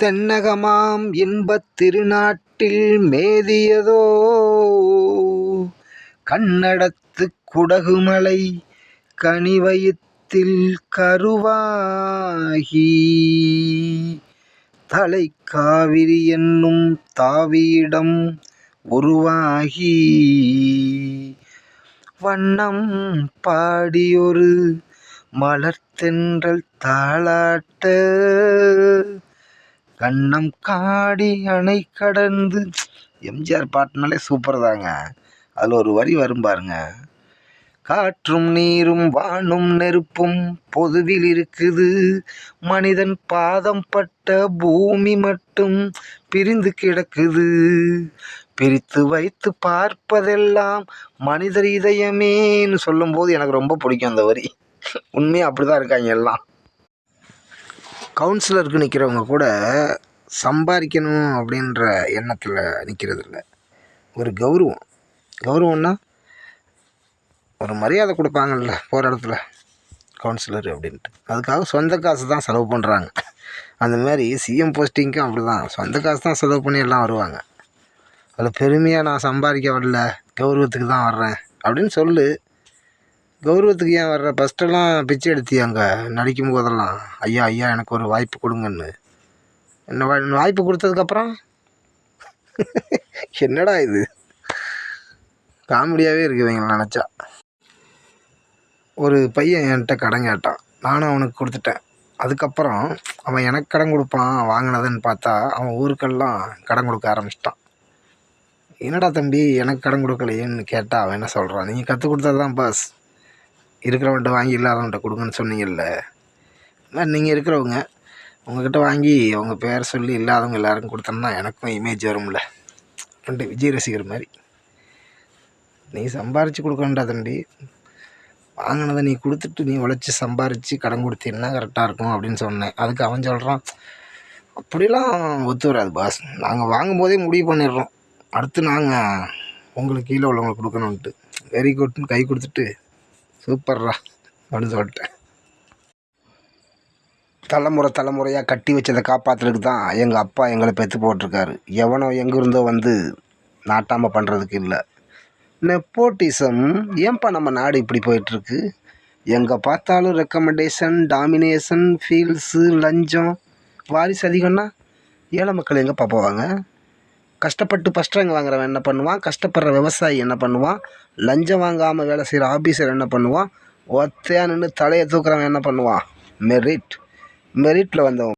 தென்னகமாம் இன்பத் திருநாட்டில் மேதியதோ கன்னடத்து குடகுமலை கனிவயித்தில் கருவாகி தலைக்காவிரி என்னும் தாவியிடம் உருவாகி வண்ணம் பாடியொரு மலர்த்தென்றல் தாளாட்ட கண்ணம் காடி அணை கடந்து. எம்ஜிஆர் பாட்டுனாலே சூப்பர் தாங்க. அதில் ஒரு வரி வரும் பாருங்க. காற்றும் நீரும் வானும் நெருப்பும் பொதுவில் இருக்குது, மனிதன் பாதம் பட்ட பூமி மட்டும் பிரிந்து கிடக்குது, பிரித்து வைத்து பார்ப்பதெல்லாம் மனிதர் இதயமேன்னு சொல்லும்போது எனக்கு ரொம்ப பிடிக்கும் அந்த வரி. உண்மையாக அப்படி தான் இருக்காங்க எல்லாம். கவுன்சிலருக்கு நிற்கிறவங்க கூட சம்பாதிக்கணும் அப்படின்ற எண்ணத்தில் நிற்கிறது இல்லை. ஒரு கௌரவம்னா ஒரு மரியாதை கொடுப்பாங்கல்ல போகிற இடத்துல கவுன்சிலர் அப்படின்ட்டு, அதுக்காக சொந்த காசு தான் செலவு பண்ணுறாங்க. அந்த மாதிரி சிஎம் போஸ்டிங்க்கும் அப்படி தான் சொந்த காசு தான் செலவு பண்ணி எல்லாம் வருவாங்க. அதில் பெருமையாக நான் சம்பாதிக்க வரல, கௌரவத்துக்கு தான் வர்றேன் அப்படின்னு சொல்லு. கௌரவத்துக்கு ஏன் வர்ற? ஃபஸ்ட்டெல்லாம் பிச்சை எடுத்தியாங்க நடிக்கும் போதெல்லாம், ஐயா ஐயா எனக்கு ஒரு வாய்ப்பு கொடுங்கன்னு. என்ன வாய்ப்பு கொடுத்ததுக்கப்புறம் என்னடா இது காமெடியாகவே இருக்குதுங்க நினச்சா. ஒரு பையன் என்கிட்ட கடன் கேட்டான், நானும் அவனுக்கு கொடுத்துட்டேன். அதுக்கப்புறம் அவன் எனக்கு கடன் கொடுப்பான் வாங்கினதுன்னு பார்த்தா அவன் ஊருக்கெல்லாம் கடன் கொடுக்க ஆரம்பிச்சிட்டான். என்னடா தம்பி எனக்கு கடன் கொடுக்கலையேன்னு கேட்டால் அவன் என்ன சொல்கிறான், நீங்கள் கற்றுக் கொடுத்தது தான் பாஸ், இருக்கிறவன்ட்ட வாங்கி இல்லாதவன்ட்ட கொடுங்கன்னு சொன்னீங்கல்ல. நீங்கள் இருக்கிறவங்க உங்கள்கிட்ட வாங்கி அவங்க பேர் சொல்லி இல்லாதவங்க எல்லாருக்கும் கொடுத்தோம்னா எனக்கும் இமேஜ் வரும்ல. ரெண்டு விஜய் ரசிகர் மாதிரி. நீ சம்பாரித்து கொடுக்கணுண்டா தம்பி, வாங்கினதை நீ கொடுத்துட்டு நீ உழைச்சி சம்பாரித்து கடன் கொடுத்தீங்கன்னா கரெக்டாக இருக்கும் அப்படின்னு சொன்னேன். அதுக்கு அவன் சொல்கிறான், அப்படிலாம் ஒத்து வராது பாஸ், நாங்கள் வாங்கும்போதே முடிவு பண்ணிடுறோம், அடுத்து நாங்கள் உங்களுக்கு கீழே உள்ளவங்களுக்கு கொடுக்கணுன்ட்டு. வெரி குட்னு கை கொடுத்துட்டு சூப்பர்ரா அப்படின்னு சொல்லிட்டேன். தலைமுறையாக கட்டி வச்சதை காப்பாற்றுறதுக்கு தான் எங்கள் அப்பா எங்களை பெற்று போட்டிருக்காரு. எவனோ எங்கேருந்தோ வந்து நாட்டாமல் பண்ணுறதுக்கு இல்லை. நெப்போட்டிசம் ஏன்பா நம்ம நாடு இப்படி போயிட்டுருக்கு? எங்கே பார்த்தாலும் ரெக்கமெண்டேஷன், டாமினேஷன், ஃபீல்ஸு, லஞ்சம், வாரிசு அதிகம்னா ஏழை மக்கள் எங்கே போவாங்க? கஷ்டப்பட்டு ஃபஸ்ட் ரேங்க் வாங்குறவன் என்ன பண்ணுவான்? கஷ்டப்படுற விவசாயி என்ன பண்ணுவான்? லஞ்சம் வாங்காமல் வேலை செய்கிற ஆஃபீஸர் என்ன பண்ணுவான்? ஒத்தையாக நின்று தலையை தூக்குறவன் என்ன பண்ணுவான்? மெரிட்டில் வந்தவன்